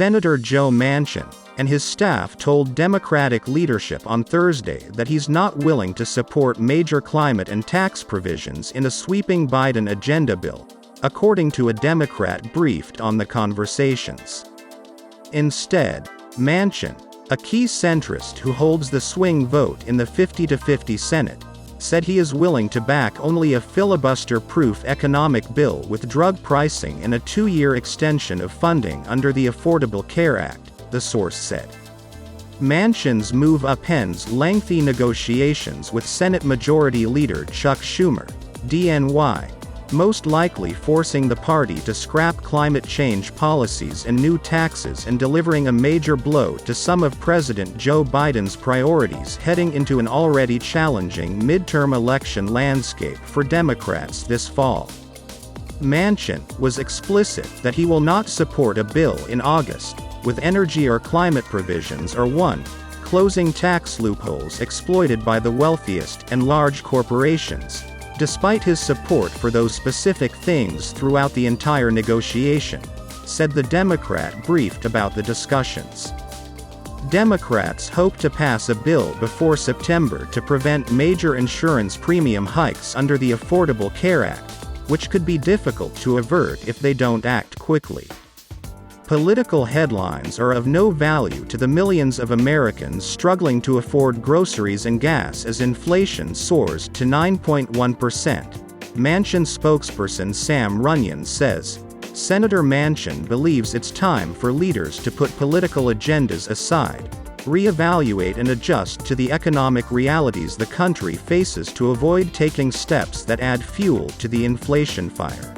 Senator Joe Manchin and his staff told Democratic leadership on Thursday that he's not willing to support major climate and tax provisions in a sweeping Biden agenda bill, according to a Democrat briefed on the conversations. Instead, Manchin, a key centrist who holds the swing vote in the 50-50 Senate, said he is willing to back only a filibuster-proof economic bill with drug pricing and a 2-year extension of funding under the Affordable Care Act, the source said. Manchin's move upends lengthy negotiations with Senate Majority Leader Chuck Schumer, DNY, most likely forcing the party to scrap climate change policies and new taxes and delivering a major blow to some of President Joe Biden's priorities heading into an already challenging midterm election landscape for Democrats this fall. Manchin was explicit that he will not support a bill in August, with energy or climate provisions or closing tax loopholes exploited by the wealthiest and large corporations, despite his support for those specific things throughout the entire negotiation, said the Democrat briefed about the discussions. Democrats hope to pass a bill before September to prevent major insurance premium hikes under the Affordable Care Act, which could be difficult to avert if they don't act quickly. Political headlines are of no value to the millions of Americans struggling to afford groceries and gas as inflation soars to 9.1%, Manchin spokesperson Sam Runyon says. Senator Manchin believes it's time for leaders to put political agendas aside, reevaluate and adjust to the economic realities the country faces to avoid taking steps that add fuel to the inflation fire.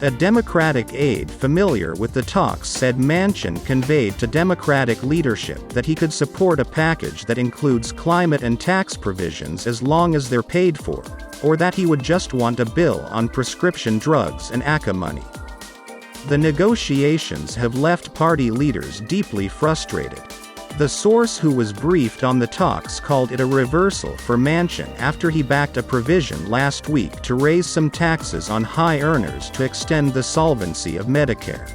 A Democratic aide familiar with the talks said Manchin conveyed to Democratic leadership that he could support a package that includes climate and tax provisions as long as they're paid for, or that he would just want a bill on prescription drugs and ACA money. The negotiations have left party leaders deeply frustrated. The source who was briefed on the talks called it a reversal for Manchin after he backed a provision last week to raise some taxes on high earners to extend the solvency of Medicare.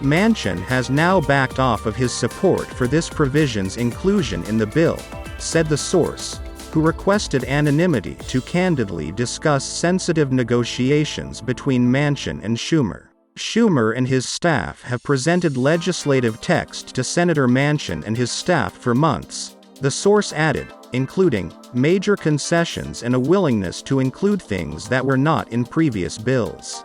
Manchin has now backed off of his support for this provision's inclusion in the bill, said the source, who requested anonymity to candidly discuss sensitive negotiations between Manchin and Schumer. Schumer and his staff have presented legislative text to Senator Manchin and his staff for months, the source added, including major concessions and a willingness to include things that were not in previous bills.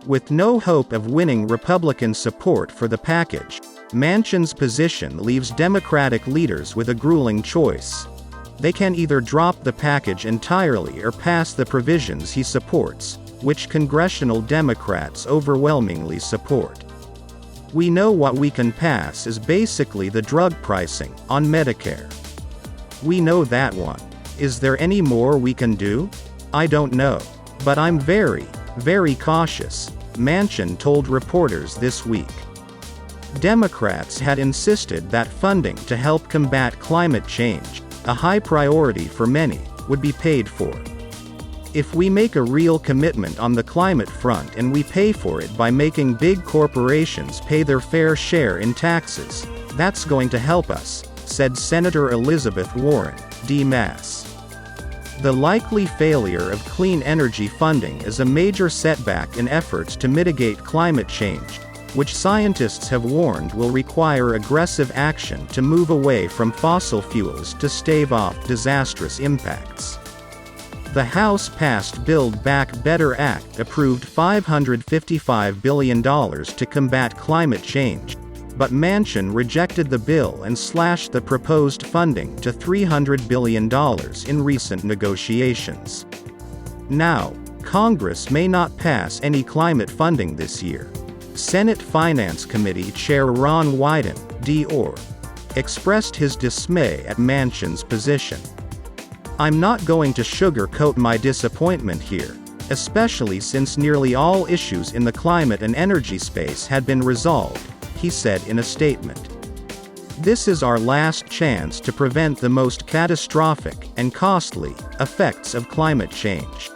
With no hope of winning Republican support for the package, Manchin's position leaves Democratic leaders with a grueling choice. They can either drop the package entirely or pass the provisions he supports, which congressional Democrats overwhelmingly support. We know what we can pass is basically the drug pricing on Medicare. We know that one. Is there any more we can do? I don't know. But I'm very, very cautious, Manchin told reporters this week. Democrats had insisted that funding to help combat climate change, a high priority for many, would be paid for. If we make a real commitment on the climate front and we pay for it by making big corporations pay their fair share in taxes, that's going to help us, said Senator Elizabeth Warren, D-Mass. The likely failure of clean energy funding is a major setback in efforts to mitigate climate change, which scientists have warned will require aggressive action to move away from fossil fuels to stave off disastrous impacts. The House passed Build Back Better Act approved $555 billion to combat climate change, but Manchin rejected the bill and slashed the proposed funding to $300 billion in recent negotiations. Now, Congress may not pass any climate funding this year. Senate Finance Committee Chair Ron Wyden, D.R., expressed his dismay at Manchin's position. I'm not going to sugarcoat my disappointment here, especially since nearly all issues in the climate and energy space had been resolved, he said in a statement. This is our last chance to prevent the most catastrophic and costly effects of climate change.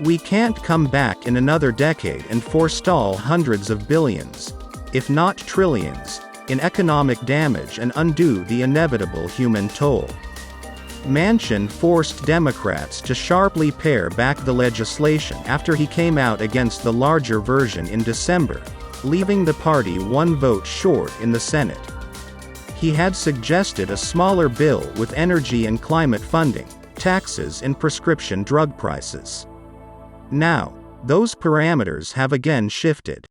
We can't come back in another decade and forestall hundreds of billions. if not trillions, in economic damage and undo the inevitable human toll. Manchin forced Democrats to sharply pare back the legislation after he came out against the larger version in December, leaving the party one vote short in the Senate. He had suggested a smaller bill with energy and climate funding, taxes and prescription drug prices. Now, those parameters have again shifted.